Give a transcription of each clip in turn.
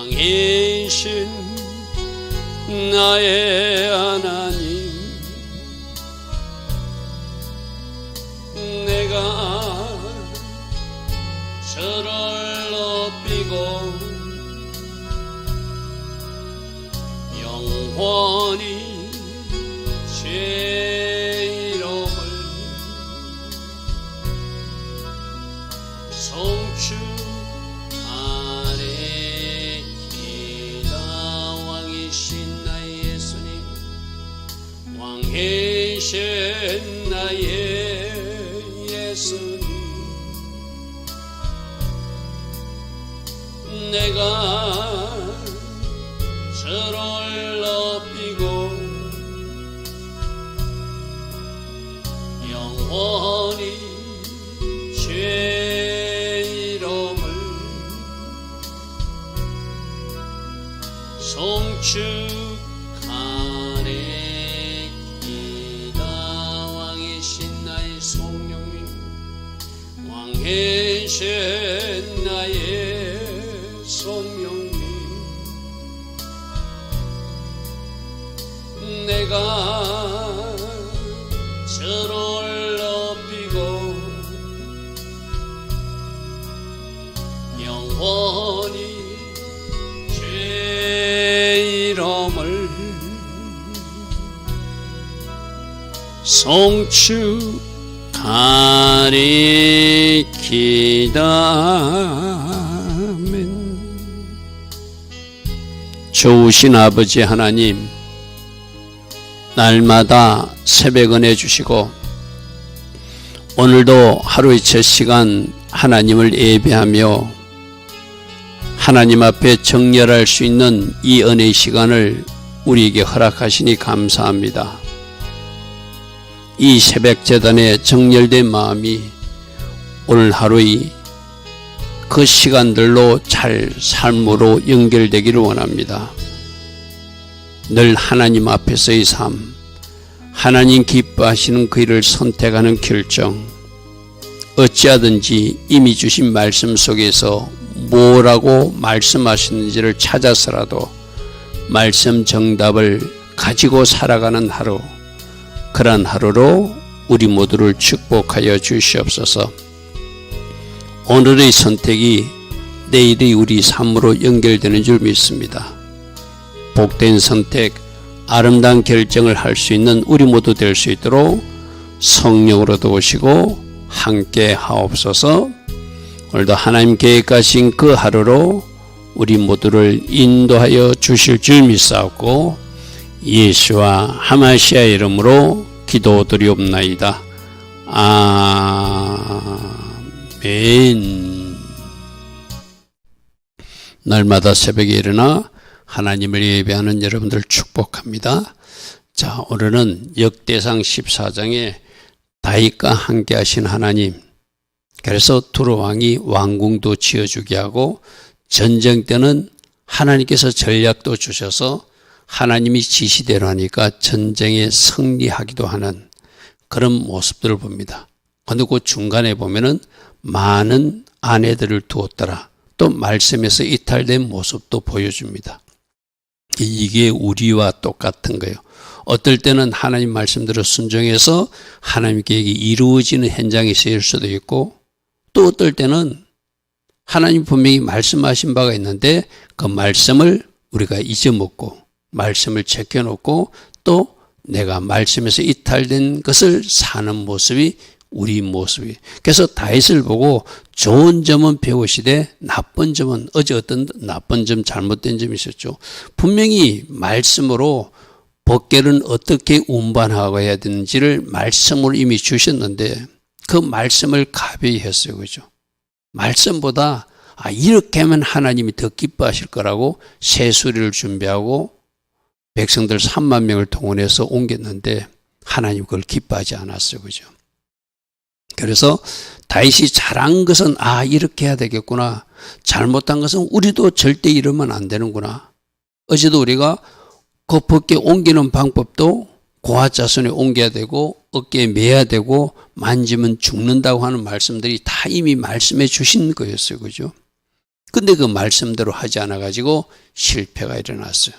왕이신 나의 하나님, 내가 저를 높이고 영원히 제 이름을 송축하리이다. 왕이신 나의 예수님, 왕이신 나의 예수님, 내가 저를 높이고 영원히 제 이름을 송축하리이다. 왕이신 나의 성령님, 왕이신 나의 성령님, 내가 저를 높이고 영원히 제 이름을 송축하리이다. 아멘. 좋으신 아버지 하나님, 날마다 새벽 은혜 주시고 오늘도 하루의 첫 시간 하나님을 예배하며 하나님 앞에 정렬할 수 있는 이 은혜의 시간을 우리에게 허락하시니 감사합니다. 이 새벽 제단에 정렬된 마음이 오늘 하루의 그 시간들로 잘 삶으로 연결되기를 원합니다. 늘 하나님 앞에서의 삶, 하나님 기뻐하시는 그 일을 선택하는 결정, 어찌하든지 이미 주신 말씀 속에서 뭐라고 말씀하시는지를 찾아서라도 말씀 정답을 가지고 살아가는 하루, 그런 하루로 우리 모두를 축복하여 주시옵소서. 오늘의 선택이 내일의 우리 삶으로 연결되는 줄 믿습니다. 복된 선택, 아름다운 결정을 할 수 있는 우리 모두 될 수 있도록 성령으로 도우시고 함께 하옵소서. 오늘도 하나님 계획하신 그 하루로 우리 모두를 인도하여 주실 줄 믿사옵고 예수와 하마시아의 이름으로 기도드리옵나이다. 아멘. 날마다 새벽에 일어나 하나님을 예배하는 여러분들 축복합니다. 자, 오늘은 역대상 14장에 다윗과 함께 하신 하나님, 그래서 두로왕이 왕궁도 지어주게 하고 전쟁 때는 하나님께서 전략도 주셔서 하나님이 지시대로 하니까 전쟁에 승리하기도 하는 그런 모습들을 봅니다. 그런데 그 중간에 보면은 많은 아내들을 두었더라. 또 말씀에서 이탈된 모습도 보여줍니다. 이게 우리와 똑같은 거예요. 어떨 때는 하나님 말씀대로 순종해서 하나님 계획이 이루어지는 현장이 있을 수도 있고, 또 어떨 때는 하나님 분명히 말씀하신 바가 있는데 그 말씀을 우리가 잊어먹고 말씀을 제껴놓고 또 내가 말씀에서 이탈된 것을 사는 모습이 우리 모습이. 그래서 다윗을 보고 좋은 점은 배우시되 나쁜 점은, 어제 어떤 나쁜 점, 잘못된 점이 있었죠. 분명히 말씀으로 법궤는 어떻게 운반하고 해야 되는지를 말씀으로 이미 주셨는데 그 말씀을 가벼이 했어요. 그죠? 말씀보다 이렇게 하면 하나님이 더 기뻐하실 거라고 새수리를 준비하고 백성들 3만 명을 동원해서 옮겼는데 하나님 그걸 기뻐하지 않았어요. 그죠? 그래서 다윗이 잘한 것은 이렇게 해야 되겠구나. 잘못한 것은 우리도 절대 이러면 안 되는구나. 어제도 우리가 그 법궤 옮기는 방법도 고아자손에 옮겨야 되고 어깨에 매야 되고 만지면 죽는다고 하는 말씀들이 다 이미 말씀해 주신 거였어요. 그죠? 근데 그 말씀대로 하지 않아가지고 실패가 일어났어요.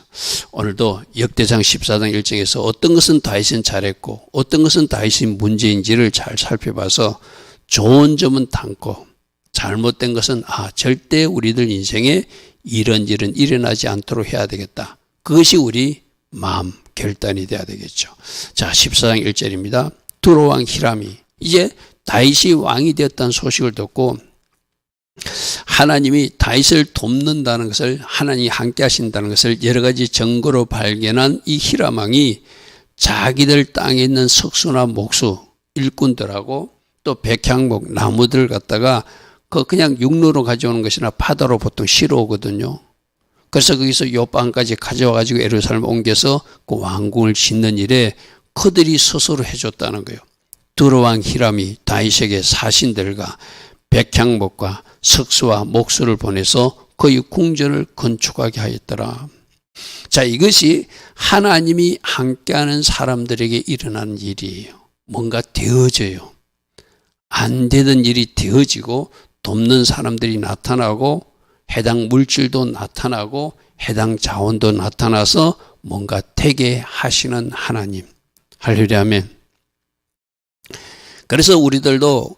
오늘도 역대상 14장 1장에서 어떤 것은 다윗은 잘했고 어떤 것은 다윗의 문제인지를 잘 살펴봐서 좋은 점은 담고 잘못된 것은 절대 우리들 인생에 이런 일은 일어나지 않도록 해야 되겠다. 그것이 우리 마음 결단이 돼야 되겠죠. 자, 14장 1절입니다. 두로 왕 히람이 이제 다윗이 왕이 되었다는 소식을 듣고 하나님이 다윗을 돕는다는 것을, 하나님이 함께 하신다는 것을 여러 가지 증거로 발견한 이 히람 왕이 자기들 땅에 있는 석수나 목수 일꾼들하고 또 백향목 나무들을 갖다가 그냥 육로로 가져오는 것이나 바다로 보통 실어 오거든요. 그래서 거기서 요방까지 가져와가지고 예루살렘 옮겨서 그 왕궁을 짓는 일에 그들이 스스로 해줬다는 거예요. 두로 왕 히람이 다윗에게 사신들과 백향목과 석수와 목수를 보내서 그의 궁전을 건축하게 하였더라. 자, 이것이 하나님이 함께하는 사람들에게 일어나는 일이에요. 뭔가 되어져요. 안 되던 일이 되어지고 돕는 사람들이 나타나고 해당 물질도 나타나고 해당 자원도 나타나서 뭔가 되게 하시는 하나님. 할렐루야 아멘. 그래서 우리들도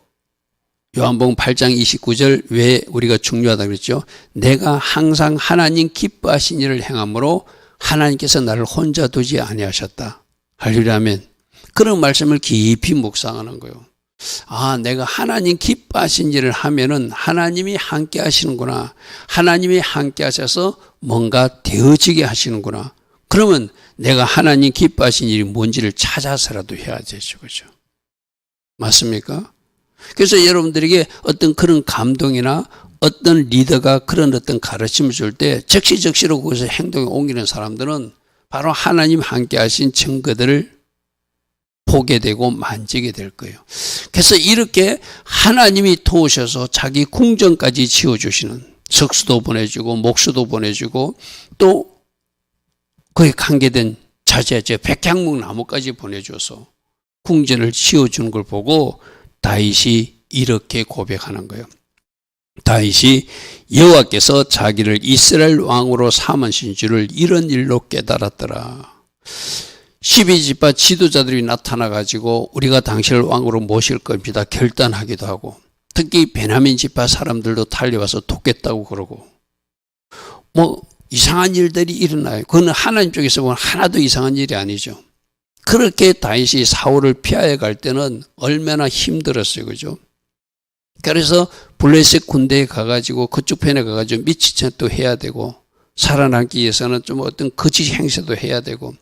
요한복음 8장 29절 왜 우리가 중요하다고 그랬죠? 내가 항상 하나님 기뻐하신 일을 행함으로 하나님께서 나를 혼자 두지 아니하셨다. 할렐루야 아멘. 그런 말씀을 깊이 묵상하는 거예요. 내가 하나님 기뻐하신 일을 하면은 하나님이 함께 하시는구나. 하나님이 함께 하셔서 뭔가 되어지게 하시는구나. 그러면 내가 하나님 기뻐하신 일이 뭔지를 찾아서라도 해야 되죠. 그죠? 맞습니까? 그래서 여러분들에게 어떤 그런 감동이나 어떤 리더가 그런 어떤 가르침을 줄 때 적시적시로 거기서 행동에 옮기는 사람들은 바로 하나님 함께 하신 증거들을 보게 되고 만지게 될 거예요. 그래서 이렇게 하나님이 도우셔서 자기 궁전까지 지어주시는, 석수도 보내주고 목수도 보내주고 또 거기에 관계된 자재제 백향목 나무까지 보내줘서 궁전을 지어주는 걸 보고 다윗이 이렇게 고백하는 거예요. 다윗이 여호와께서 자기를 이스라엘 왕으로 삼으신 줄을 이런 일로 깨달았더라. 12지파 지도자들이 나타나가지고 우리가 당신을 왕으로 모실 겁니다 결단하기도 하고, 특히 베냐민 지파 사람들도 달려와서 돕겠다고 그러고, 이상한 일들이 일어나요. 그건 하나님 쪽에서 보면 하나도 이상한 일이 아니죠. 그렇게 다윗이 사울을 피하여 갈 때는 얼마나 힘들었어요. 그죠? 그래서 블레셋 군대에 가가지고 그쪽 편에 가가지고 미치찬 또 해야 되고, 살아남기 위해서는 좀 어떤 거짓 행세도 해야 되고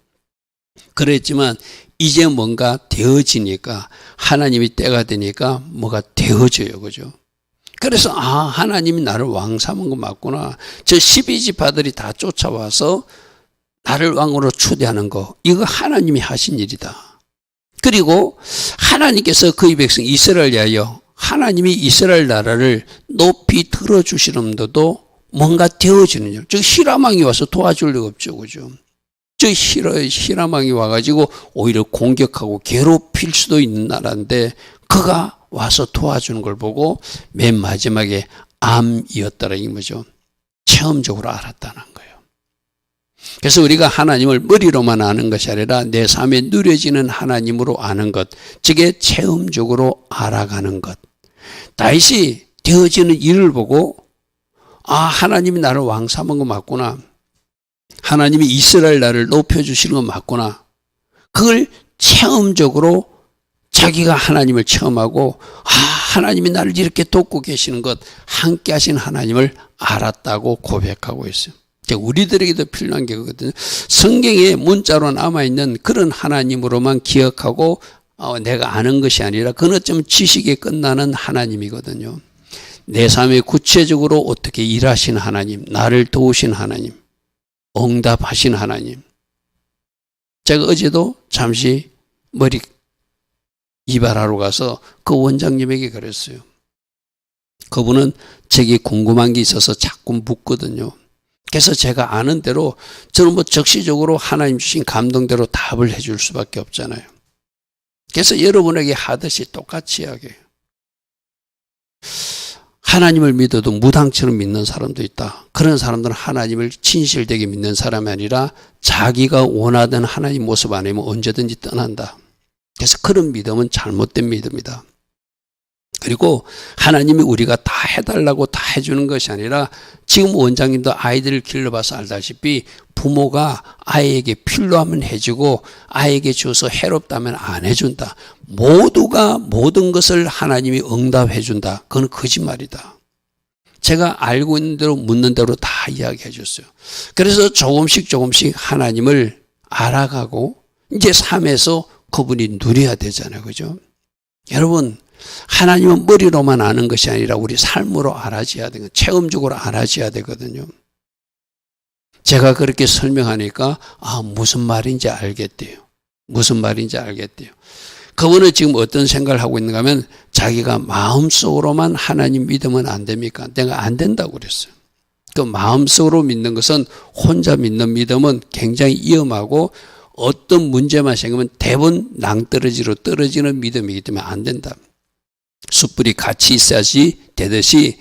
그랬지만 이제 뭔가 되어지니까, 하나님이 때가 되니까 뭐가 되어져요. 그죠? 그래서 하나님이 나를 왕 삼은 거 맞구나. 저 12지파들이 다 쫓아와서 나를 왕으로 초대하는 거, 이거 하나님이 하신 일이다. 그리고 하나님께서 그의 백성 이스라엘을 위하여 하나님이 이스라엘 나라를 높이 들어주시는데도 뭔가 되어지는 일. 저 히람 왕이 와서 도와줄 리가 없죠. 그죠? 저 히람 왕이 와가지고 오히려 공격하고 괴롭힐 수도 있는 나라인데 그가 와서 도와주는 걸 보고 맨 마지막에 암이었다라는 거죠. 체험적으로 알았다는 거예요. 그래서 우리가 하나님을 머리로만 아는 것이 아니라 내 삶에 누려지는 하나님으로 아는 것, 즉에 체험적으로 알아가는 것. 다윗이 되어지는 일을 보고 하나님이 나를 왕 삼은 거 맞구나. 하나님이 이스라엘 나라를 높여주시는 거 맞구나. 그걸 체험적으로 자기가 하나님을 체험하고 하나님이 나를 이렇게 돕고 계시는 것, 함께 하신 하나님을 알았다고 고백하고 있어요. 우리들에게도 필요한 게 그거거든요. 성경에 문자로 남아있는 그런 하나님으로만 기억하고 내가 아는 것이 아니라 그건 어쩌면 지식에 끝나는 하나님이거든요. 내 삶에 구체적으로 어떻게 일하신 하나님, 나를 도우신 하나님, 응답하신 하나님. 제가 어제도 잠시 머리 이발하러 가서 그 원장님에게 그랬어요. 그분은 제게 궁금한 게 있어서 자꾸 묻거든요. 그래서 제가 아는 대로 저는 적시적으로 하나님 주신 감동대로 답을 해줄 수밖에 없잖아요. 그래서 여러분에게 하듯이 똑같이 하게. 하나님을 믿어도 무당처럼 믿는 사람도 있다. 그런 사람들은 하나님을 진실되게 믿는 사람이 아니라 자기가 원하던 하나님 모습 아니면 언제든지 떠난다. 그래서 그런 믿음은 잘못된 믿음이다. 그리고 하나님이 우리가 다 해달라고 다 해주는 것이 아니라 지금 원장님도 아이들을 길러봐서 알다시피 부모가 아이에게 필요하면 해주고 아이에게 줘서 해롭다면 안 해준다. 모두가 모든 것을 하나님이 응답해준다. 그건 거짓말이다. 제가 알고 있는 대로 묻는 대로 다 이야기해 줬어요. 그래서 조금씩 하나님을 알아가고 이제 삶에서 그분이 누려야 되잖아요. 그죠? 여러분, 하나님은 머리로만 아는 것이 아니라 우리 삶으로 알아줘야 되거든요. 체험적으로 알아줘야 되거든요. 제가 그렇게 설명하니까 무슨 말인지 알겠대요. 무슨 말인지 알겠대요. 그분은 지금 어떤 생각을 하고 있는가 하면 자기가 마음속으로만 하나님 믿으면 안 됩니까? 내가 안 된다고 그랬어요. 그 마음속으로 믿는 것은 혼자 믿는 믿음은 굉장히 위험하고 어떤 문제만 생기면 대부분 낭떠러지로 떨어지는 믿음이기 때문에 안 된다. 숯불이 같이 있어야지 되듯이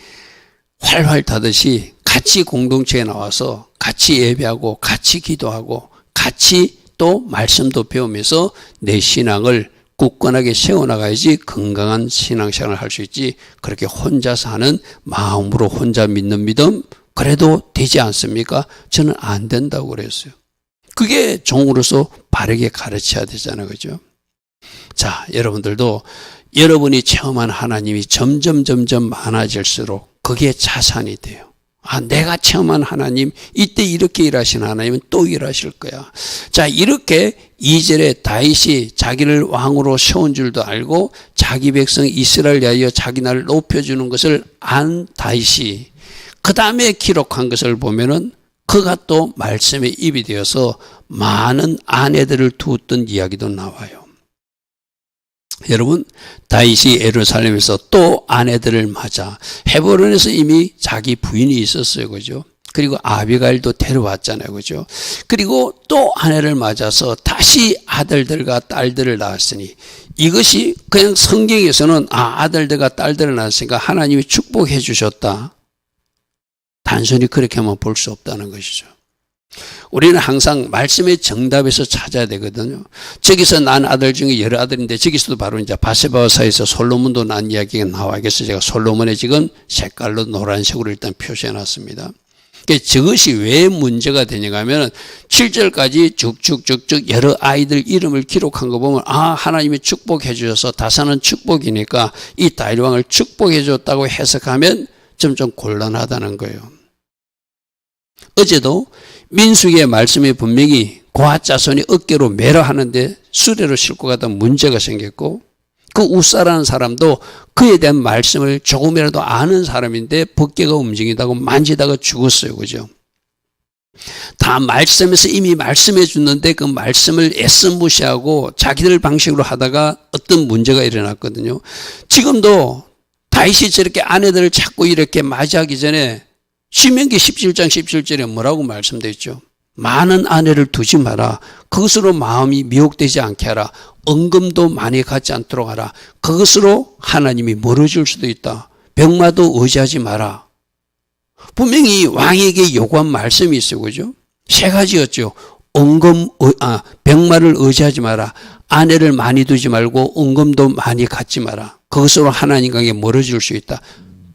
활활 타듯이 같이 공동체에 나와서 같이 예배하고 같이 기도하고 같이 또 말씀도 배우면서 내 신앙을 굳건하게 세워나가야지 건강한 신앙생활을 할 수 있지. 그렇게 혼자서 하는 마음으로 혼자 믿는 믿음 그래도 되지 않습니까? 저는 안 된다고 그랬어요. 그게 종으로서 바르게 가르쳐야 되잖아요. 그죠? 자, 여러분들도 여러분이 체험한 하나님이 점점 많아질수록 그게 자산이 돼요. 내가 체험한 하나님, 이때 이렇게 일하신 하나님은 또 일하실 거야. 자, 이렇게 2절에 다윗이 자기를 왕으로 세운 줄도 알고 자기 백성 이스라엘 위하여 자기 나라를 높여주는 것을 안 다윗이 그 다음에 기록한 것을 보면은 그가 또 말씀에 입이 되어서 많은 아내들을 두었던 이야기도 나와요. 여러분, 다윗이 예루살렘에서 또 아내들을 맞아 헤브론에서 이미 자기 부인이 있었어요. 그죠? 그리고 아비가일도 데려왔잖아요. 그죠? 그리고 또 아내를 맞아서 다시 아들들과 딸들을 낳았으니 이것이 그냥 성경에서는 아들들과 딸들을 낳았으니까 하나님이 축복해 주셨다. 단순히 그렇게만 볼 수 없다는 것이죠. 우리는 항상 말씀의 정답에서 찾아야 되거든요. 저기서 난 아들 중에 여러 아들인데 저기서도 바로 이제 바세바와 사이에서 솔로몬도 난 이야기가 나와야겠어. 제가 솔로몬의 지금 색깔로 노란색으로 일단 표시해 놨습니다. 저것이 왜 문제가 되냐고 하면 7절까지 쭉쭉 여러 아이들 이름을 기록한 거 보면 하나님이 축복해 주셔서 다산은 축복이니까 이 다윗 왕을 축복해 줬다고 해석하면 좀 곤란하다는 거예요. 어제도 민수기의 말씀에 분명히 고핫 자손이 어깨로 매라 하는데 수레로 싣고 가다 문제가 생겼고 그 우사라는 사람도 그에 대한 말씀을 조금이라도 아는 사람인데 법궤가 움직인다고 만지다가 죽었어요. 그죠? 다 말씀에서 이미 말씀해 줬는데 그 말씀을 애써 무시하고 자기들 방식으로 하다가 어떤 문제가 일어났거든요. 지금도 다윗이 저렇게 아내들을 자꾸 이렇게 맞이하기 전에 신명기 17장 17절에 뭐라고 말씀되어 있죠? 많은 아내를 두지 마라. 그것으로 마음이 미혹되지 않게 하라. 은금도 많이 갖지 않도록 하라. 그것으로 하나님이 멀어질 수도 있다. 병마도 의지하지 마라. 분명히 왕에게 요구한 말씀이 있어요. 그죠? 세 가지였죠. 병마를 의지하지 마라. 아내를 많이 두지 말고 은금도 많이 갖지 마라. 그것으로 하나님과의 멀어질 수 있다.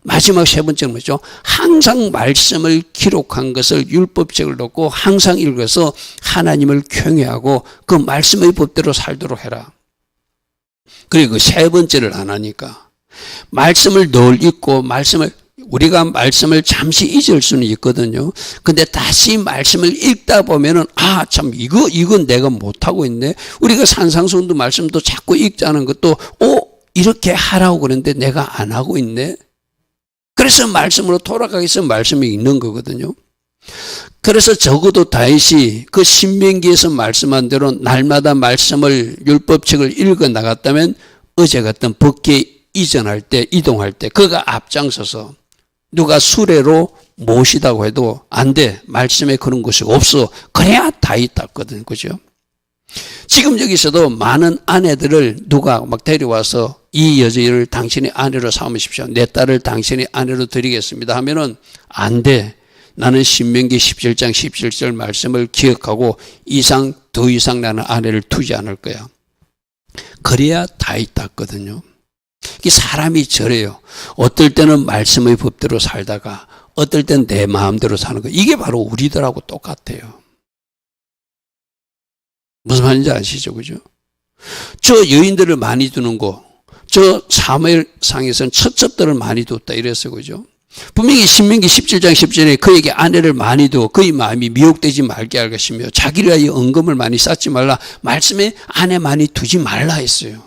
마지막 세 번째는 뭐죠? 항상 말씀을 기록한 것을 율법책을 놓고 항상 읽어서 하나님을 경외하고 그 말씀의 법대로 살도록 해라. 그리고 세 번째를 안 하니까 말씀을 늘 읽고 우리가 말씀을 잠시 잊을 수는 있거든요. 근데 다시 말씀을 읽다 보면은 참 이건 내가 못하고 있네. 우리가 산상수훈도 말씀도 자꾸 읽자는 것도 이렇게 하라고 그러는데 내가 안 하고 있네. 그래서 말씀으로 돌아가기 위해서 말씀을 읽는 거거든요. 그래서 적어도 다윗이 그 신명기에서 말씀한 대로 날마다 말씀을 율법책을 읽어 나갔다면 어제 같은 법궤 이동할 때 그가 앞장서서 누가 수레로 모시다고 해도 안 돼. 말씀에 그런 것이 없어. 그래야 다윗 땄거든. 그죠? 지금 여기서도 많은 아내들을 누가 막 데려와서 이 여자를 당신의 아내로 삼으십시오. 내 딸을 당신의 아내로 드리겠습니다 하면은 안 돼. 나는 신명기 17장 17절 말씀을 기억하고 더 이상 나는 아내를 두지 않을 거야. 그래야 다윗 땄거든요. 이 사람이 저래요. 어떨 때는 말씀의 법대로 살다가 어떨 땐 내 마음대로 사는 거. 이게 바로 우리들하고 똑같아요. 무슨 말인지 아시죠? 그죠? 저 여인들을 많이 두는 거, 저 사무엘상에서는 처첩들을 많이 뒀다 이랬어요. 그죠? 분명히 신명기 17장 10절에 그에게 아내를 많이 두어 그의 마음이 미혹되지 말게 할 것이며 자기를 위하여 은금을 많이 쌓지 말라. 말씀에 아내 많이 두지 말라 했어요.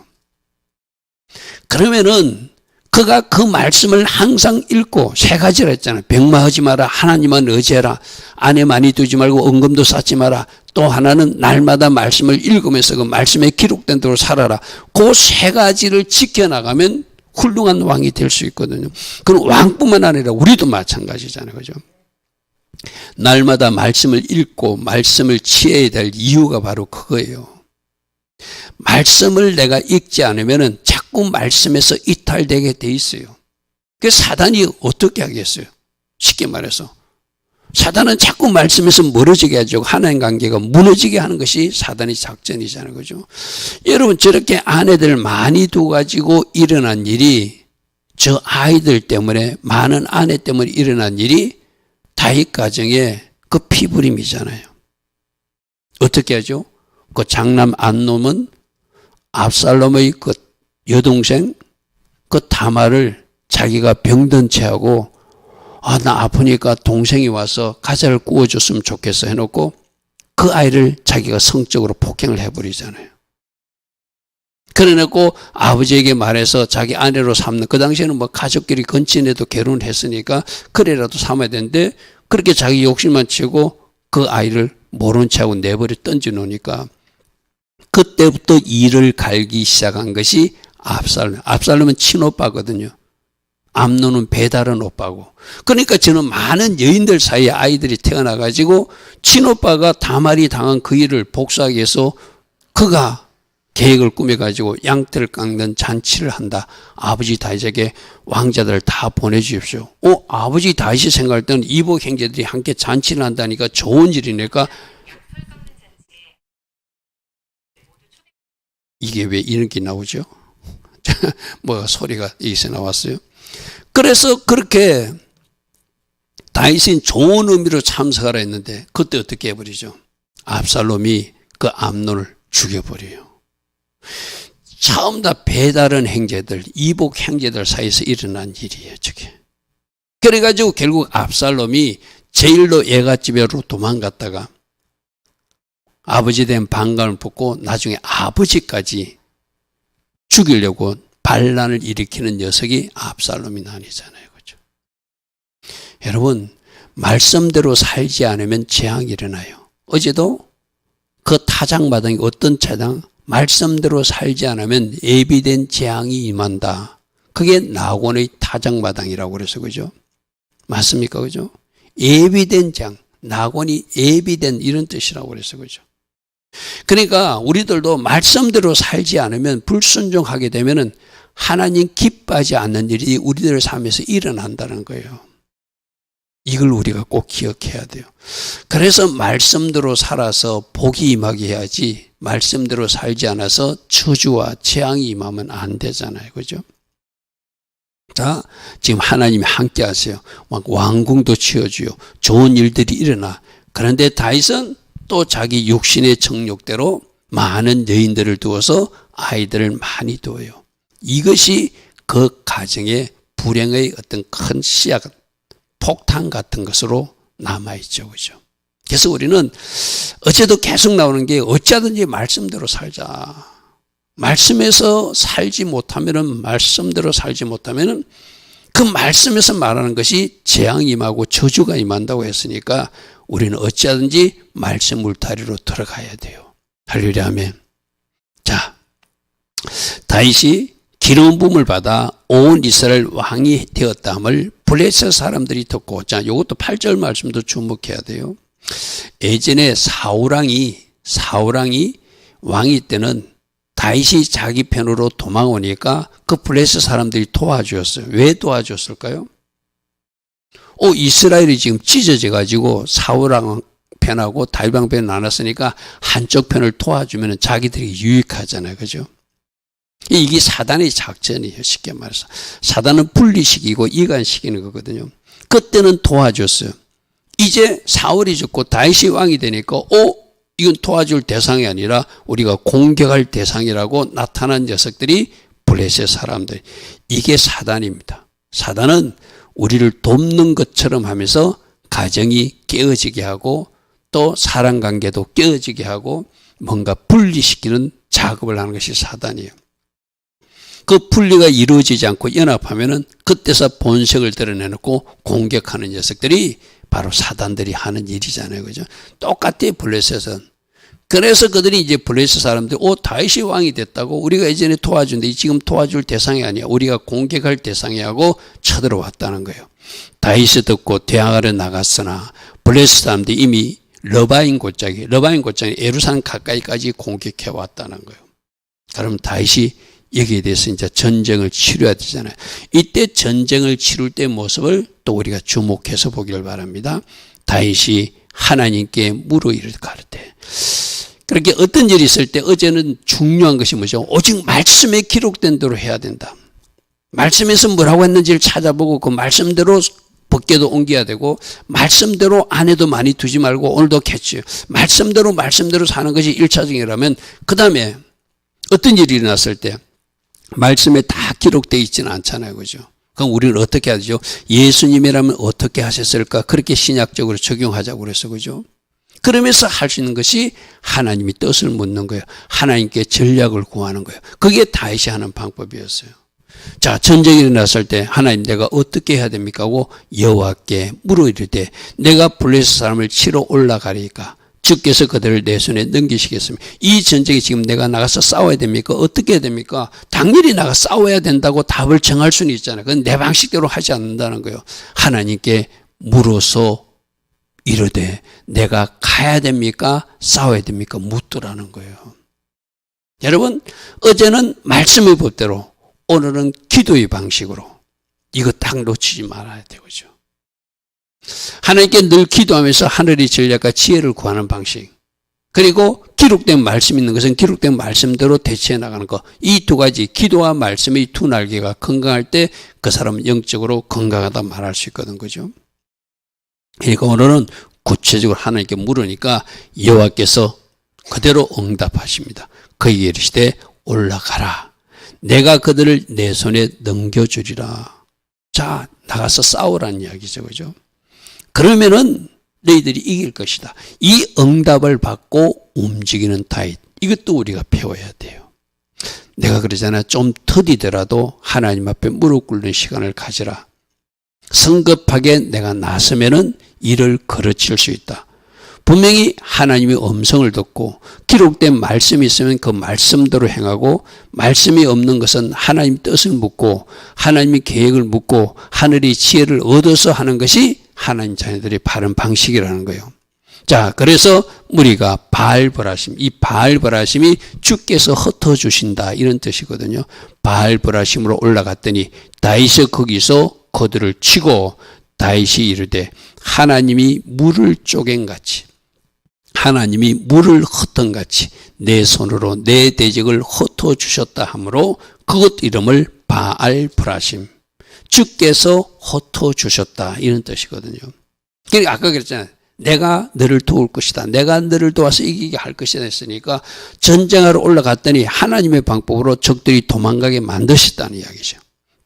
그러면은 그가 그 말씀을 항상 읽고 세 가지를 했잖아요. 병마하지 마라. 하나님만 의지해라. 아내 많이 두지 말고 은금도 쌓지 마라. 또 하나는 날마다 말씀을 읽으면서 그 말씀에 기록된 대로 살아라. 그 세 가지를 지켜나가면 훌륭한 왕이 될 수 있거든요. 그럼 왕뿐만 아니라 우리도 마찬가지잖아요. 그죠? 날마다 말씀을 읽고 말씀을 취해야 될 이유가 바로 그거예요. 말씀을 내가 읽지 않으면 자꾸 말씀에서 이탈되게 돼 있어요. 그래서 사단이 어떻게 하겠어요? 쉽게 말해서 사단은 자꾸 말씀에서 멀어지게 하죠. 하나님 관계가 무너지게 하는 것이 사단의 작전이잖아요. 그죠? 여러분 저렇게 아내들 많이 두가지고 일어난 일이 저 아이들 때문에 많은 아내 때문에 일어난 일이 다윗 가정의 그 피부림이잖아요. 어떻게 하죠? 그 장남 암논은 압살롬의 그 여동생 그 다말을 자기가 병든 채 하고 나 아프니까 동생이 와서 가자를 구워줬으면 좋겠어 해놓고 그 아이를 자기가 성적으로 폭행을 해버리잖아요. 그래놓고 아버지에게 말해서 자기 아내로 삼는, 그 당시에는 뭐 가족끼리 건친해도 결혼했으니까 그래라도 삼아야 되는데 그렇게 자기 욕심만 치고 그 아이를 모른 채하고 내버려 던져놓으니까 그때부터 일을 갈기 시작한 것이 압살롬. 압살롬은 친오빠거든요. 암논은 배다른 오빠고. 그러니까 저는 많은 여인들 사이에 아이들이 태어나가지고 친오빠가 다말이 당한 그 일을 복수하기 위해서 그가 계획을 꾸며가지고 양떼를 깎는 잔치를 한다. 아버지 다윗에게 왕자들을 다 보내주십시오. 아버지 다윗이 생각할 때는 이복 형제들이 함께 잔치를 한다니까 좋은 일이니까 이게 왜 이렇게 나오죠? 뭐 소리가 여기서 나왔어요. 그래서 그렇게 다윗은 좋은 의미로 참석하라 했는데 그때 어떻게 해버리죠? 압살롬이 그 암논을 죽여버려요. 처음 다 배다른 형제들, 이복 형제들 사이에서 일어난 일이에요. 저게. 그래가지고 결국 압살롬이 제일로 애갓집으로 도망갔다가 아버지 된 반감을 붙고 나중에 아버지까지 죽이려고 반란을 일으키는 녀석이 압살롬이 나뉘잖아요. 그죠? 여러분, 말씀대로 살지 않으면 재앙이 일어나요. 어제도 그 타작마당이 어떤 타작? 말씀대로 살지 않으면 예비된 재앙이 임한다. 그게 나곤의 타작마당이라고 그래서 그죠? 맞습니까? 그죠? 예비된 재앙. 나곤이 예비된 이런 뜻이라고 그래서 그죠? 그러니까 우리들도 말씀대로 살지 않으면 불순종하게 되면은 하나님 기뻐하지 않는 일이 우리들 삶에서 일어난다는 거예요. 이걸 우리가 꼭 기억해야 돼요. 그래서 말씀대로 살아서 복이 임하게 해야지 말씀대로 살지 않아서 저주와 재앙이 임하면 안 되잖아요. 그죠? 자, 지금 하나님이 함께 하세요. 왕궁도 치워주요. 좋은 일들이 일어나. 그런데 다윗은 또 자기 육신의 정욕대로 많은 여인들을 두어서 아이들을 많이 두어요. 이것이 그 가정의 불행의 어떤 큰 씨앗, 폭탄 같은 것으로 남아있죠. 그죠? 그래서 우리는 어제도 계속 나오는 게 어찌하든지 말씀대로 살자. 말씀에서 살지 못하면은, 말씀대로 살지 못하면은 그 말씀에서 말하는 것이 재앙이 임하고 저주가 임한다고 했으니까 우리는 어찌하든지 말씀 울타리로 들어가야 돼요. 할렐루야 아멘. 자, 다윗이 기름 부음을 받아 온 이스라엘 왕이 되었다함을 블레셋 사람들이 듣고, 자, 이것도 8절 말씀도 주목해야 돼요. 예전에 사울왕이 왕이 때는 다윗이 자기 편으로 도망오니까 그 블레셋 사람들이 도와주었어요. 왜 도와줬을까요? 이스라엘이 지금 찢어져 가지고 사울왕 편하고 다윗왕 편이 나눴으니까 한쪽 편을 도와주면 자기들이 유익하잖아요. 그죠? 이게 사단의 작전이에요. 쉽게 말해서. 사단은 분리시키고 이간시키는 거거든요. 그때는 도와줬어요. 이제 사울이 죽고 다윗이 왕이 되니까 이건 도와줄 대상이 아니라 우리가 공격할 대상이라고 나타난 녀석들이 블레셋 사람들. 이게 사단입니다. 사단은 우리를 돕는 것처럼 하면서 가정이 깨어지게 하고 또 사랑관계도 깨어지게 하고 뭔가 분리시키는 작업을 하는 것이 사단이에요. 그 분리가 이루어지지 않고 연합하면은 그때서 본색을 드러내놓고 공격하는 녀석들이 바로 사단들이 하는 일이잖아요. 그죠? 똑같아요, 블레셋은. 그래서 그들이 이제 블레셋 사람들이 다윗이 왕이 됐다고 우리가 예전에 도와준데 지금 도와줄 대상이 아니야. 우리가 공격할 대상이 하고 쳐들어왔다는 거예요. 다윗이 듣고 대항하러 나갔으나 블레셋 사람들이 이미 러바임 곧장이 예루살렘 가까이까지 공격해 왔다는 거예요. 그럼 다윗이 여기에 대해서 이제 전쟁을 치러야 되잖아요. 이때 전쟁을 치룰 때 모습을 또 우리가 주목해서 보기를 바랍니다. 다윗이 하나님께 물어 이를 가르되. 그렇게 어떤 일이 있을 때 어제는 중요한 것이 뭐죠? 오직 말씀에 기록된 대로 해야 된다. 말씀에서 뭐라고 했는지를 찾아보고 그 말씀대로 법궤도 옮겨야 되고 말씀대로 안에도 많이 두지 말고 오늘도 겠죠. 말씀대로 사는 것이 1차적이라면 그 다음에 어떤 일이 일어났을 때 말씀에 다 기록되어 있지는 않잖아요. 그죠? 그럼 우리는 어떻게 하죠? 예수님이라면 어떻게 하셨을까? 그렇게 신약적으로 적용하자고 그래서 그죠? 그러면서 할 수 있는 것이 하나님이 뜻을 묻는 거예요. 하나님께 전략을 구하는 거예요. 그게 다윗이 하는 방법이었어요. 자, 전쟁이 일어났을 때 하나님 내가 어떻게 해야 됩니까? 하고 여호와께 물어 이르되 내가 블레셋 사람을 치러 올라가리까 주께서 그들을 내 손에 넘기시겠습니다. 이 전쟁에 지금 내가 나가서 싸워야 됩니까? 어떻게 해야 됩니까? 당연히 나가 싸워야 된다고 답을 정할 수는 있잖아요. 그건 내 방식대로 하지 않는다는 거예요. 하나님께 물어서 이르되 내가 가야 됩니까? 싸워야 됩니까? 묻더라는 거예요. 여러분, 어제는 말씀의 법대로, 오늘은 기도의 방식으로 이거 딱 놓치지 말아야 되죠. 하나님께 늘 기도하면서 하늘의 전략과 지혜를 구하는 방식, 그리고 기록된 말씀 있는 것은 기록된 말씀대로 대처해 나가는 것, 이 두 가지, 기도와 말씀의 두 날개가 건강할 때 그 사람은 영적으로 건강하다 말할 수 있거든. 그죠? 그러니까 오늘은 구체적으로 하나님께 물으니까 여호와께서 그대로 응답하십니다. 그에게 이르시되 올라가라. 내가 그들을 내 손에 넘겨주리라. 자, 나가서 싸우라는 이야기죠. 그죠? 그러면은 너희들이 이길 것이다. 이 응답을 받고 움직이는 다윗. 이것도 우리가 배워야 돼요. 내가 그러잖아. 좀 더디더라도 하나님 앞에 무릎 꿇는 시간을 가지라. 성급하게 내가 나서면은 일을 거르칠 수 있다. 분명히 하나님의 음성을 듣고 기록된 말씀이 있으면 그 말씀대로 행하고 말씀이 없는 것은 하나님 뜻을 묻고 하나님의 계획을 묻고 하늘의 지혜를 얻어서 하는 것이 하나님 자녀들의 바른 방식이라는 거예요. 자, 그래서 우리가 바알브라심, 이 바알브라심이 주께서 흩어주신다 이런 뜻이거든요. 바알브라심으로 올라갔더니 다윗이 거기서 그들을 치고 다윗이 이르되 하나님이 물을 쪼갠같이 하나님이 물을 흩은같이 내 손으로 내 대적을 흩어주셨다 하므로 그것 이름을 바알브라심, 주께서 흩어주셨다 이런 뜻이거든요. 그러니까 아까 그랬잖아요. 내가 너를 도울 것이다. 내가 너를 도와서 이기게 할 것이다 했으니까 전쟁하러 올라갔더니 하나님의 방법으로 적들이 도망가게 만드셨다는 이야기죠.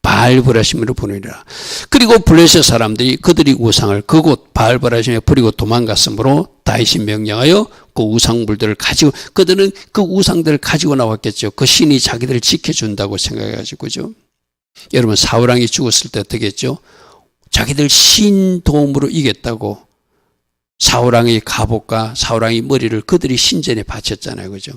바알브라심으로 보내리라. 그리고 블레셋 사람들이 그들이 우상을 그곳 바알브라심에 버리고 도망갔으므로 다윗이 명령하여 그 우상물들을 가지고, 그들은 그 우상들을 가지고 나왔겠죠. 그 신이 자기들을 지켜준다고 생각해가지고, 그죠? 여러분, 사울왕이 죽었을 때 어떻게 했죠? 자기들 신 도움으로 이겼다고 사울왕의 갑옷과 사울왕의 머리를 그들이 신전에 바쳤잖아요. 그죠?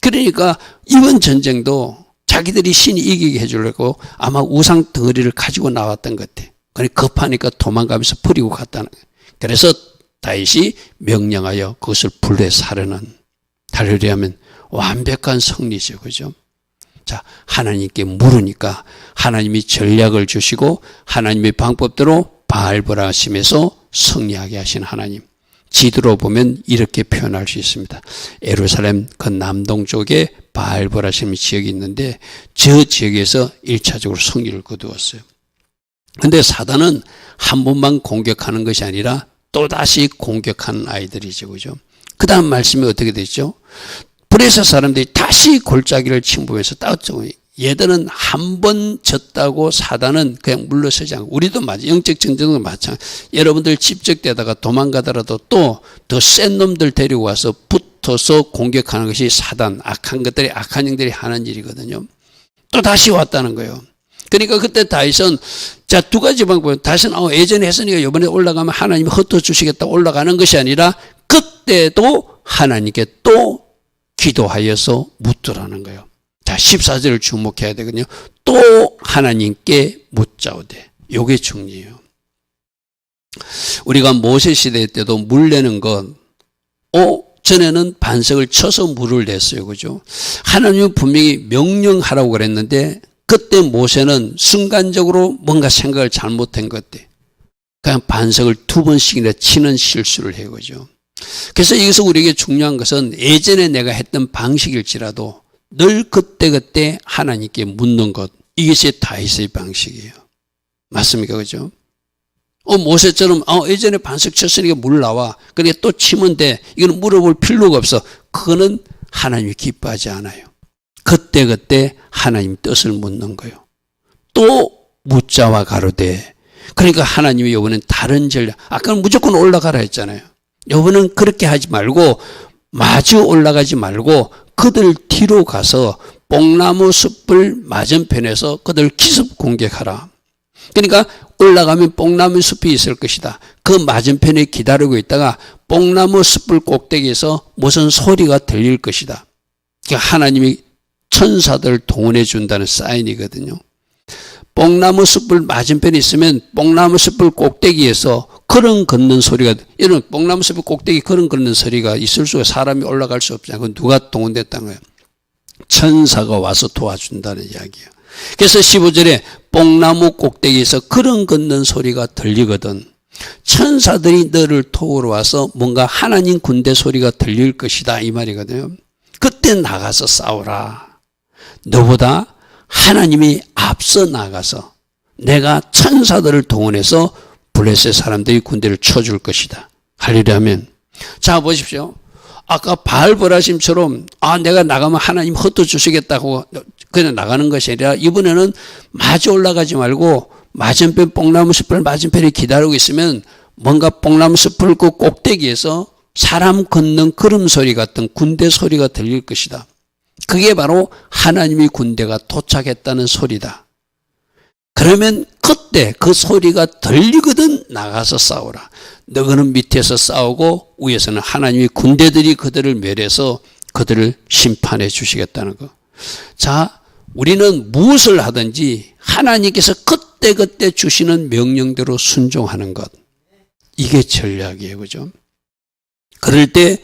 그러니까 이번 전쟁도 자기들이 신이 이기게 해주려고 아마 우상 덩어리를 가지고 나왔던 것 같아. 그러니까 급하니까 도망가면서 버리고 갔다는 거예요. 그래서 다윗이 명령하여 그것을 불에 사르는, 다르려 하면 완벽한 승리죠. 그죠? 자, 하나님께 물으니까 하나님이 전략을 주시고 하나님의 방법대로 바알보라심에서 승리하게 하신 하나님. 지도로 보면 이렇게 표현할 수 있습니다. 예루살렘 그 남동쪽에 바알보라심 지역이 있는데 저 지역에서 1차적으로 승리를 거두었어요. 근데 사단은 한 번만 공격하는 것이 아니라 또다시 공격하는 아이들이죠. 그죠? 그 다음 말씀이 어떻게 됐죠? 브레스 사람들이 다시 골짜기를 침범해서 따졌죠. 얘들은 한 번 졌다고 사단은 그냥 물러서지 않고, 우리도 맞아. 영적 전쟁도 마찬가지. 여러분들 집적되다가 도망가더라도 또 더 센 놈들 데리고 와서 붙어서 공격하는 것이 사단, 악한 것들이, 악한 영들이 하는 일이거든요. 또 다시 왔다는 거예요. 그러니까 그때 다윗은 자, 두 가지 방법. 다윗은 예전에 했으니까 이번에 올라가면 하나님이 흩어주시겠다 올라가는 것이 아니라 그때도 하나님께 또 기도하여서 묻더라는 거예요. 자, 14절을 주목해야 되거든요. 또 하나님께 묻자오되. 요게 중요해요. 우리가 모세 시대 때도 물 내는 건 전에는 반석을 쳐서 물을 냈어요. 그죠? 하나님은 분명히 명령하라고 그랬는데 그때 모세는 순간적으로 뭔가 생각을 잘못한 것 같아. 그냥 반석을 2번씩이나 치는 실수를 해요. 그죠? 그래서 여기서 우리에게 중요한 것은 예전에 내가 했던 방식일지라도 늘 그때그때 하나님께 묻는 것. 이것이 다윗의 방식이에요. 맞습니까? 그죠? 모세처럼 예전에 반석 쳤으니까 물 나와. 그래 또 치면 돼. 이거는 물어볼 필요가 없어. 그거는 하나님이 기뻐하지 않아요. 그때그때 하나님 뜻을 묻는 거예요. 또 묻자와 가로되. 그러니까 하나님이 이번엔 다른 전략. 아까는 무조건 올라가라 했잖아요. 이번엔 그렇게 하지 말고 마주 올라가지 말고 그들 뒤로 가서 뽕나무 숲을 맞은편에서 그들 기습 공격하라. 그러니까 올라가면 뽕나무 숲이 있을 것이다. 그 맞은편에 기다리고 있다가 뽕나무 숲을 꼭대기에서 무슨 소리가 들릴 것이다. 그러니까 하나님이 천사들을 동원해 준다는 사인이거든요. 뽕나무 숲을 맞은편에 있으면 뽕나무 숲을 꼭대기에서 걸음 걷는 소리가, 이런 뽕나무 숲의 꼭대기 걸음 걷는 소리가 있을 수가, 사람이 올라갈 수 없잖아요. 그건 누가 동원됐다는 거예요? 천사가 와서 도와준다는 이야기예요. 그래서 15절에 뽕나무 꼭대기에서 걸음 걷는 소리가 들리거든. 천사들이 너를 도우러 와서 뭔가 하나님 군대 소리가 들릴 것이다 이 말이거든요. 그때 나가서 싸우라. 너보다 하나님이 앞서 나가서 내가 천사들을 동원해서 블레셋 사람들이 군대를 쳐줄 것이다. 할렐루야 하면. 자, 보십시오. 아까 바알보라심처럼 내가 나가면 하나님 흩어주시겠다고 그냥 나가는 것이 아니라 이번에는 마주 올라가지 말고 맞은편 뽕나무 숲을 맞은편에 기다리고 있으면 뭔가 뽕나무 숲을 그 꼭대기에서 사람 걷는 걸음 소리 같은 군대 소리가 들릴 것이다. 그게 바로 하나님의 군대가 도착했다는 소리다. 그러면 그때 그 소리가 들리거든 나가서 싸우라. 너희는 밑에서 싸우고 위에서는 하나님의 군대들이 그들을 멸해서 그들을 심판해 주시겠다는 거. 자, 우리는 무엇을 하든지 하나님께서 그때그때 주시는 명령대로 순종하는 것. 이게 전략이에요. 그죠? 그럴 때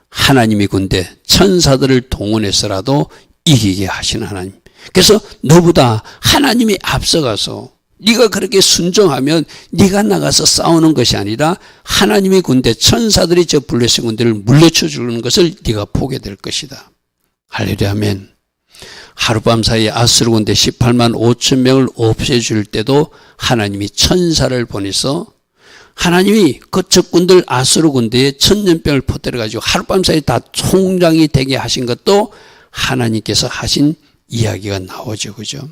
하나님의 군대, 천사들을 동원해서라도 이기게 하시는 하나님. 그래서 너보다 하나님이 앞서가서 네가 그렇게 순종하면 네가 나가서 싸우는 것이 아니라 하나님의 군대, 천사들이 저 블레셋 군대를 물리쳐 주는 것을 네가 보게 될 것이다. 할렐루야 아멘. 하룻밤 사이에 아수르 군대 18만 5천 명을 없애줄 때도 하나님이 천사를 보내서 하나님이 그 적군들 아수르 군대에 천년병을 퍼뜨려가지고 하룻밤 사이에 다 총장이 되게 하신 것도 하나님께서 하신 이야기가 나오죠. 그죠?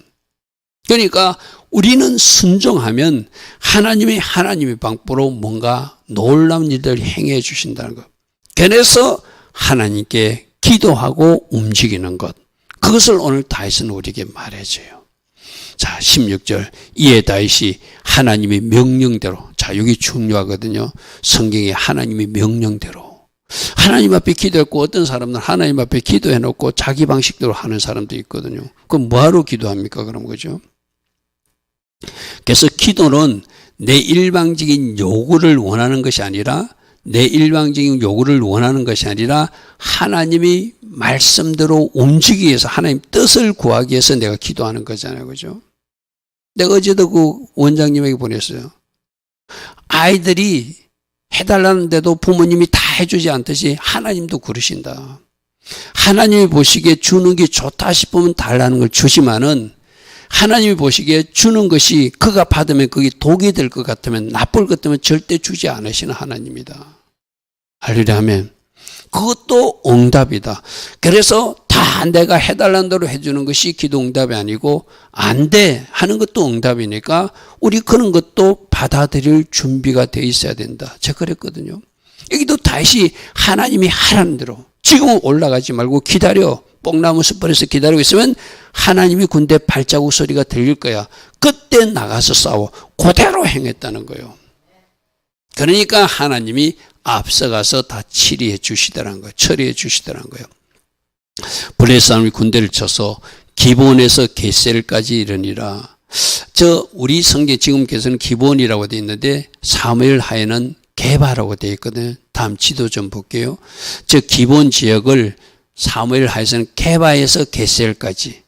그러니까 우리는 순종하면 하나님의 방법으로 뭔가 놀라운 일들을 행해 주신다는 것. 그래서 하나님께 기도하고 움직이는 것. 그것을 오늘 다윗은 우리에게 말해줘요. 자, 16절. 이에 다윗이 하나님의 명령대로. 자, 여기 중요하거든요. 성경에 하나님의 명령대로. 하나님 앞에 기도했고 어떤 사람은 하나님 앞에 기도해놓고 자기 방식대로 하는 사람도 있거든요. 그럼 뭐하러 기도합니까? 그런 거죠. 그래서 기도는 내 일방적인 요구를 원하는 것이 아니라 내 일방적인 요구를 원하는 것이 아니라 하나님이 말씀대로 움직이기 위해서 하나님 뜻을 구하기 위해서 내가 기도하는 거잖아요. 그죠? 내가 어제도 그 원장님에게 보냈어요. 아이들이 해달라는데도 부모님이 다 해주지 않듯이 하나님도 그러신다. 하나님이 보시기에 주는 게 좋다 싶으면 달라는 걸 주시면은 하나님이 보시기에 주는 것이 그가 받으면 그게 독이 될 것 같으면 나쁠 것 같으면 절대 주지 않으시는 하나님이다. 할렐루야 하면 그것도 응답이다. 그래서 다 내가 해달라는 대로 해주는 것이 기도 응답이 아니고 안 돼 하는 것도 응답이니까 우리 그런 것도 받아들일 준비가 돼 있어야 된다. 제가 그랬거든요. 여기도 다시 하나님이 하라는 대로 지금 올라가지 말고 기다려. 뽕나무 숲에서 기다리고 있으면 하나님이 군대 발자국 소리가 들릴 거야. 그때 나가서 싸워. 그대로 행했다는 거예요. 그러니까 하나님이 앞서가서 다 처리해 주시더라는 거예요. 처리해 주시더라는 거예요. 블레셋 사람이 군대를 쳐서 기본에서 게셀까지 이르니라. 우리 성경 지금 개서는 기본이라고 되어 있는데 사무엘 하에는 게바라고 되어 있거든요. 다음 지도 좀 볼게요. 기본 지역을 사무엘 하에서는 게바에서 게셀까지.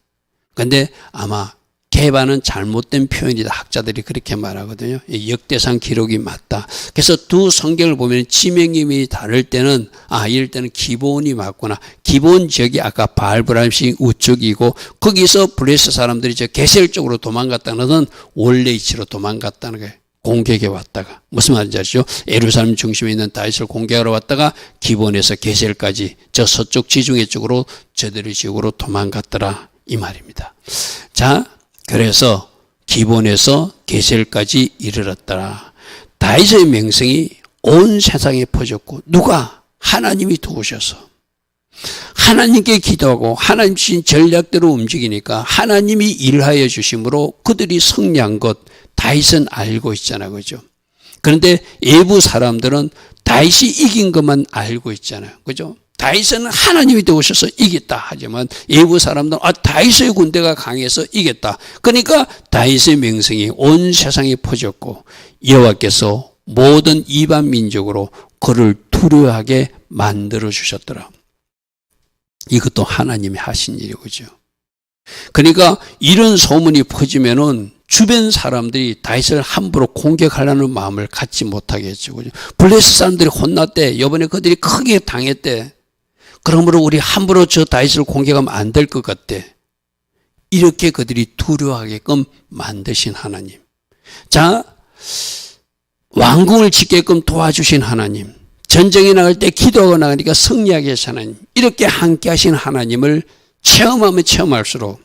근데 아마 게바는 잘못된 표현이다. 학자들이 그렇게 말하거든요. 역대상 기록이 맞다. 그래서 두 성경을 보면 지명임이 다를 때는 이럴 때는 기본이 맞구나. 기본 지역이 아까 바알브람시 우측이고 거기서 블레셋 사람들이 게셀 쪽으로 도망갔다는 건 원래 위치로 도망갔다는 거예요. 공격해 왔다가 무슨 말인지 아시죠? 예루살렘 중심에 있는 다윗을 공격하러 왔다가 기본에서 게셀까지 저 서쪽 지중해 쪽으로 저들의 지역으로 도망갔더라 이 말입니다. 자, 그래서 기본에서 게셀까지 이르렀더라. 다윗의 명성이 온 세상에 퍼졌고 누가? 하나님이 도우셔서 하나님께 기도하고 하나님 주신 전략대로 움직이니까 하나님이 일하여 주심으로 그들이 승리한 것 다윗은 알고 있잖아요. 그죠? 그런데 일부 사람들은 다윗이 이긴 것만 알고 있잖아요. 그죠? 다윗은 하나님이 도우셔서 이겼다 하지만 일부 사람들은 다윗의 군대가 강해서 이겼다. 그러니까 다윗의 명성이 온 세상에 퍼졌고 여호와께서 모든 이방 민족으로 그를 두려워하게 만들어 주셨더라. 이것도 하나님이 하신 일이고 그죠? 그러니까 이런 소문이 퍼지면은 주변 사람들이 다윗을 함부로 공격하려는 마음을 갖지 못하게 했죠. 블레셋 사람들이 혼났대. 이번에 그들이 크게 당했대. 그러므로 우리 함부로 저 다윗을 공격하면 안 될 것 같대. 이렇게 그들이 두려워하게끔 만드신 하나님. 자, 왕궁을 짓게끔 도와주신 하나님. 전쟁에 나갈 때 기도하고 나가니까 승리하게 하신 하나님. 이렇게 함께 하신 하나님을 체험하면 체험할수록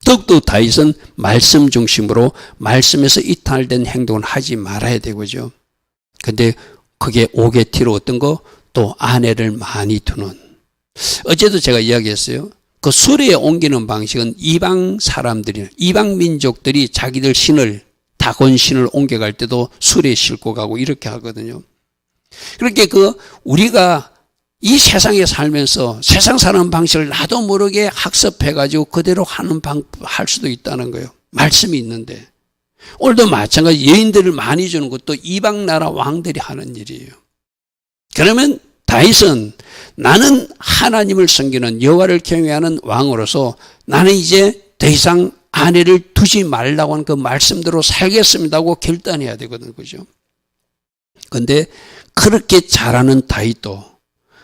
더욱더 다윗은 말씀 중심으로 말씀에서 이탈된 행동을 하지 말아야 되고죠. 근데 그게 오게티로 어떤 거? 또 아내를 많이 두는. 어제도 제가 이야기했어요. 그 수레에 옮기는 방식은 이방 사람들이, 이방 민족들이 자기들 신을, 다곤 신을 옮겨갈 때도 수레에 싣고 가고 이렇게 하거든요. 그렇게 우리가 이 세상에 살면서 세상 사는 방식을 나도 모르게 학습해가지고 그대로 할 수도 있다는 거예요. 말씀이 있는데. 오늘도 마찬가지 여인들을 많이 주는 것도 이방 나라 왕들이 하는 일이에요. 그러면 다윗은 나는 하나님을 섬기는 여호와를 경외하는 왕으로서 나는 이제 더 이상 아내를 두지 말라고 하는 그 말씀대로 살겠습니다 하고 결단해야 되거든요. 그죠? 그런데 그렇게 잘하는 다윗도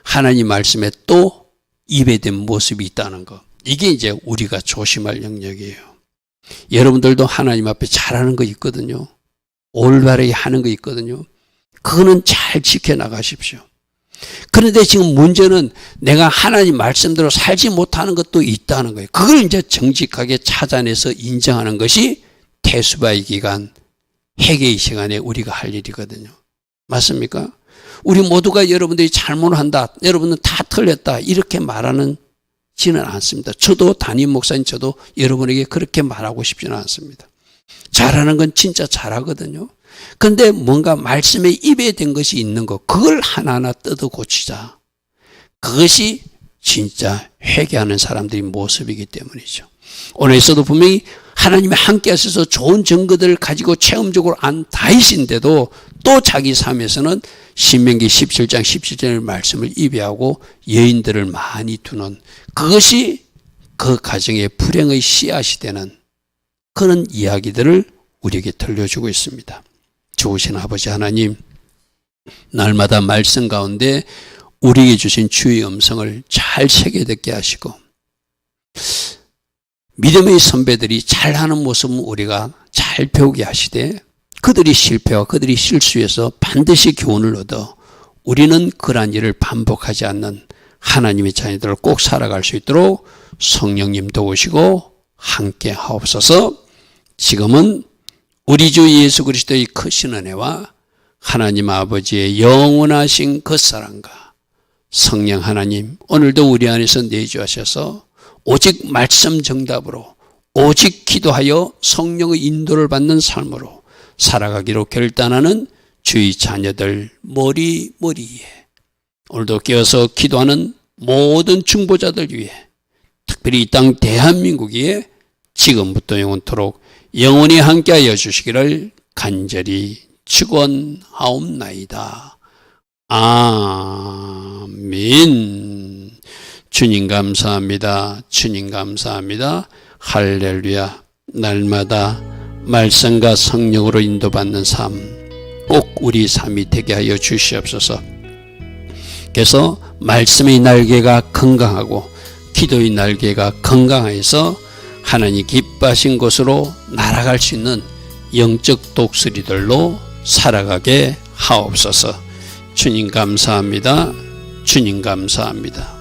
하나님 말씀에 또 입에 댄 모습이 있다는 거. 이게 이제 우리가 조심할 영역이에요. 여러분들도 하나님 앞에 잘하는 거 있거든요. 올바르게 하는 거 있거든요. 그거는 잘 지켜나가십시오. 그런데 지금 문제는 내가 하나님 말씀대로 살지 못하는 것도 있다는 거예요. 그걸 이제 정직하게 찾아내서 인정하는 것이 태수바의 기간, 회개의 시간에 우리가 할 일이거든요. 맞습니까? 우리 모두가 여러분들이 잘못한다, 여러분은 다 틀렸다 이렇게 말하지는 않습니다. 저도 담임 목사님 저도 여러분에게 그렇게 말하고 싶지는 않습니다. 잘하는 건 진짜 잘하거든요. 그런데 뭔가 말씀에 입에 된 것이 있는 거 그걸 하나하나 뜯어 고치자. 그것이 진짜 회개하는 사람들의 모습이기 때문이죠. 오늘에서도 분명히 하나님이 함께 하셔서 좋은 증거들을 가지고 체험적으로 안 다이신데도 또 자기 삶에서는 신명기 17장 17절의 말씀을 입에하고 여인들을 많이 두는, 그것이 그 가정의 불행의 씨앗이 되는 그런 이야기들을 우리에게 들려주고 있습니다. 좋으신 아버지 하나님, 날마다 말씀 가운데 우리에게 주신 주의 음성을 잘 새겨듣게 하시고, 믿음의 선배들이 잘하는 모습은 우리가 잘 배우게 하시되, 그들이 실패와 그들이 실수해서 반드시 교훈을 얻어 우리는 그러한 일을 반복하지 않는 하나님의 자녀들을 꼭 살아갈 수 있도록 성령님 도우시고 함께 하옵소서. 지금은 우리 주 예수 그리스도의 크신 은혜와 하나님 아버지의 영원하신 그 사랑과 성령 하나님, 오늘도 우리 안에서 내주하셔서 오직 말씀 정답으로, 오직 기도하여 성령의 인도를 받는 삶으로 살아가기로 결단하는 주의 자녀들 머리머리에, 오늘도 깨어서 기도하는 모든 중보자들 위해, 특별히 이 땅 대한민국 위에 지금부터 영원토록 영원히 함께하여 주시기를 간절히 축원하옵나이다. 아멘. 주님 감사합니다. 주님 감사합니다. 할렐루야. 날마다 말씀과 성령으로 인도받는 삶 꼭 우리 삶이 되게 하여 주시옵소서. 그래서 말씀의 날개가 건강하고 기도의 날개가 건강해서 하나님 기뻐하신 곳으로 날아갈 수 있는 영적 독수리들로 살아가게 하옵소서. 주님 감사합니다. 주님 감사합니다.